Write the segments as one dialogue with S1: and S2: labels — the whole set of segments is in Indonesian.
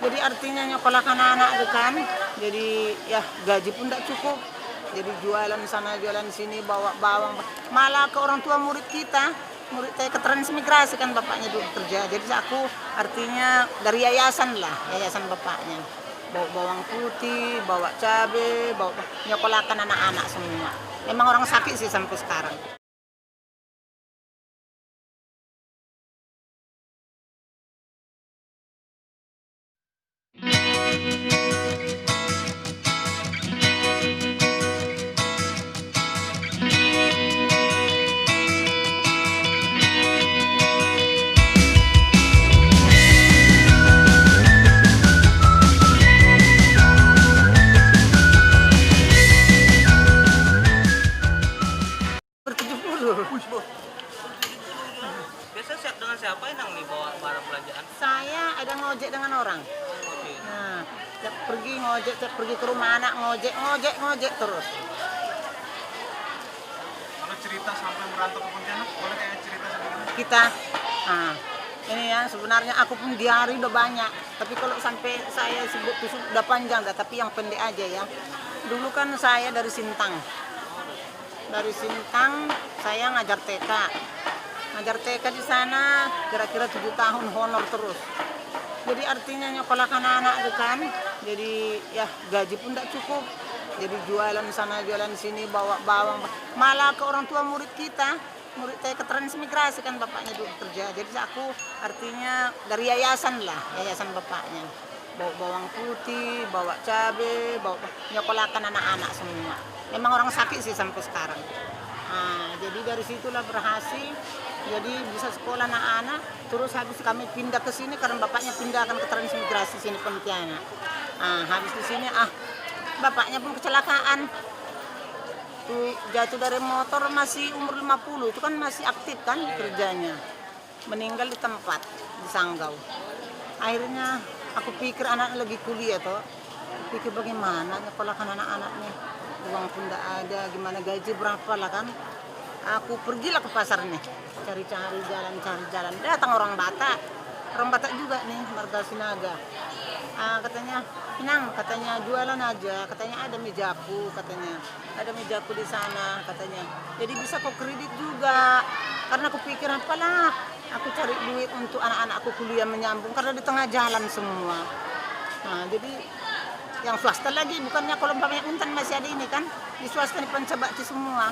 S1: Jadi artinya nyokolakan anak itu kan, jadi ya gaji pun tidak cukup. Jadi jualan sana jualan sini bawa bawang, malah ke orang tua murid kita, murid saya ke transmigrasi kan bapaknya dulu kerja. Jadi aku artinya dari yayasan lah, yayasan bapaknya. Bawa bawang putih, bawa cabai, bawa nyokolakan anak-anak semua. Memang orang sakit sih sampai sekarang. Ber-70.
S2: Wih, bos. Biasa siap dengan siapa yang nih bawa barang belanjaan?
S1: Saya ada ngojek dengan orang.
S2: Oke.
S1: Nah, tiap pergi ngojek, tiap pergi ke rumah anak ngojek terus.
S2: Kalau cerita sampai merantau ke Pontianak, boleh kayak cerita sedikit?
S1: Kita, nah, ini ya sebenarnya aku pun diari udah banyak. Tapi kalau sampai saya sebut itu udah panjang dah, tapi yang pendek aja ya. Dulu kan saya dari Sintang. Dari Sintang saya ngajar TK. Ngajar TK di sana kira-kira 7 tahun honor terus. Jadi artinya nyokolakan anak itu kan, jadi ya gaji pun tidak cukup. Jadi jualan sana jualan sini bawa bawang, malah ke orang tua murid kita, murid saya ke transmigrasi kan bapaknya dulu kerja. Jadi aku artinya dari yayasan lah, yayasan bapaknya. Bawa bawang putih, bawa cabai, bawa nyokolakan anak-anak semua. Memang orang sakit sih sampai sekarang. Nah, jadi dari situlah berhasil. Jadi bisa sekolah anak-anak. Terus habis kami pindah ke sini karena bapaknya pindahkan ke transmigrasi sini Pontianak. Nah, habis di sini bapaknya pun kecelakaan. Tuh, jatuh dari motor masih umur 50, itu kan masih aktif kan kerjanya. Meninggal di tempat di Sanggau. Akhirnya aku pikir anak lagi kuliah toh. Pikir bagaimana nyekolahkan anak-anaknya. Uang pun tidak ada, gimana gaji berapa lah kan. Aku pergilah ke pasar nih, cari-cari jalan. Datang orang Batak juga nih, Marga Sinaga. Katanya, Inang, katanya jualan aja, katanya ada mejaku, katanya. Ada mejaku di sana, katanya. Jadi bisa kok kredit juga. Karena aku pikir apalah, aku cari duit untuk anak-anakku kuliah menyambung, karena di tengah jalan semua. Nah, jadi yang swasta lagi, bukannya kalau banyak untan masih ada ini kan, di swasta ini pancabakti semua.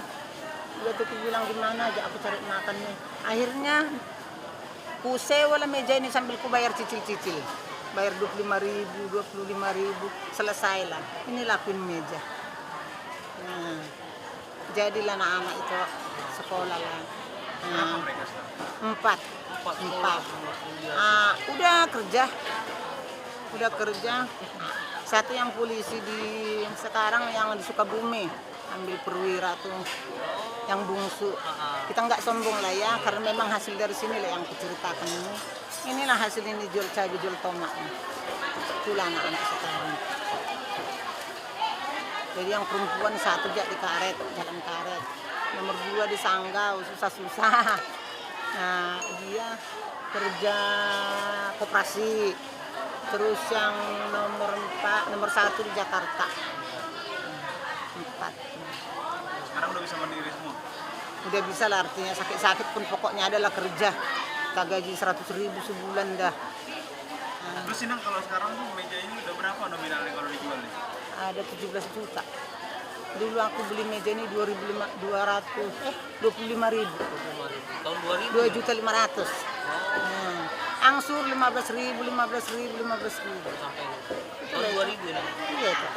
S1: Udah tuh bilang gimana aja aku cari makan nih. Akhirnya ku sewa lah meja ini sambil ku bayar cicil-cicil. Bayar 25.000, selesai lah. Ini lakuin meja. Nah, jadilah anak-anak itu sekolah lah. Nah,
S2: Mereka sekarang.
S1: empat. Udah kerja. Satu yang polisi sekarang yang di Sukabumi, ambil perwira tuh, yang bungsu. Kita nggak sombong lah ya, karena memang hasil dari sini lah yang kuceritakan ini. Inilah hasil ini jual cabai, jual tomat. Itulah anak-anak sekarang. Jadi yang perempuan satu di karet, jalan karet. Nomor 2 di Sanggau, susah-susah. Nah, dia kerja koperasi. Terus yang nomor 1 di Jakarta. 4.
S2: Sekarang udah bisa mandiri semua.
S1: Udah bisa lah, artinya sakit-sakit pun pokoknya adalah kerja. Kita gaji 100.000 sebulan dah.
S2: Terus Inang kalau sekarang tuh meja ini udah berapa nominalnya kalau dijual nih?
S1: Ada 17 juta. Dulu aku beli meja ini 25.000.
S2: Tahun 2000?
S1: 2.500.000. Angsur 15.000.
S2: Sampai tahun 2000 ya?
S1: Iya itu.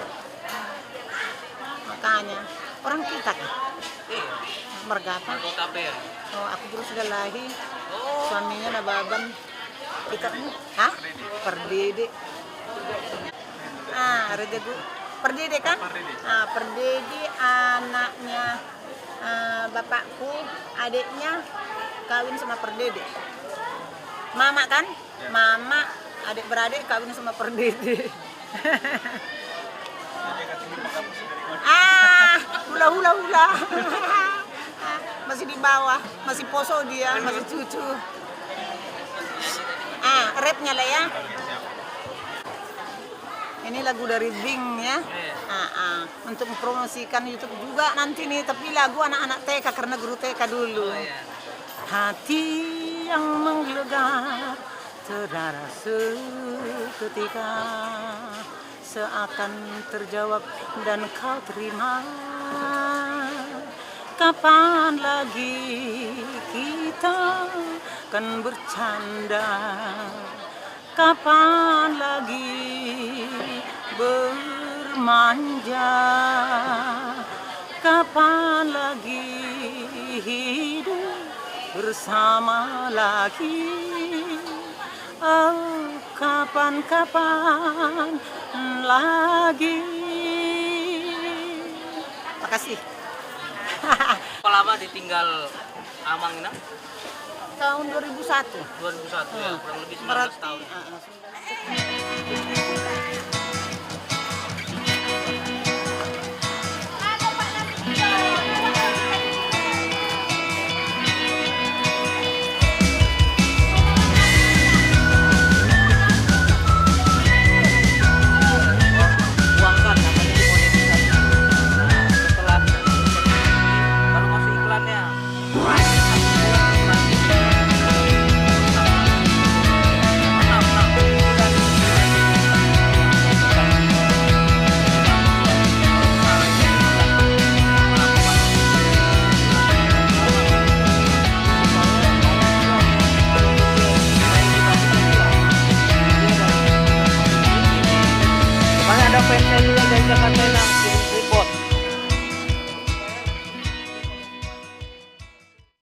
S1: Makanya orang kita kan
S2: Iya.
S1: Mergata.
S2: Kota apa ya?
S1: Oh, aku dulu sudah lahir.
S2: Oh.
S1: Suaminya Nababan. Kita ini, Perdede. Perdede kan? Perdede anaknya bapakku, adiknya kawin sama Perdede. Mama kan? Mama, adik beradik kawin sama Perdede. Hula. Masih di bawah, masih poso dia, masih cucu. Rapnya lah ya. Ini lagu dari Bing ya. Untuk mempromosikan YouTube juga nanti nih, tapi lagu anak-anak TK karena guru TK dulu. Hati yang menggelegar terdarah seketika, seakan terjawab dan kau terima. Kapan lagi kita kan bercanda? Kapan lagi bermanja? Kapan lagi hidup bersama lagi? Oh, kapan-kapan lagi? Makasih.
S2: Berapa lama ditinggal Amang ini?
S1: Tahun 2001.
S2: 2001 ya, kurang lebih 19 tahun. Uangkan namanya dimonetisasi. Setelah baru masuk iklannya. Mana ada fansnya juga dari Jakarta yang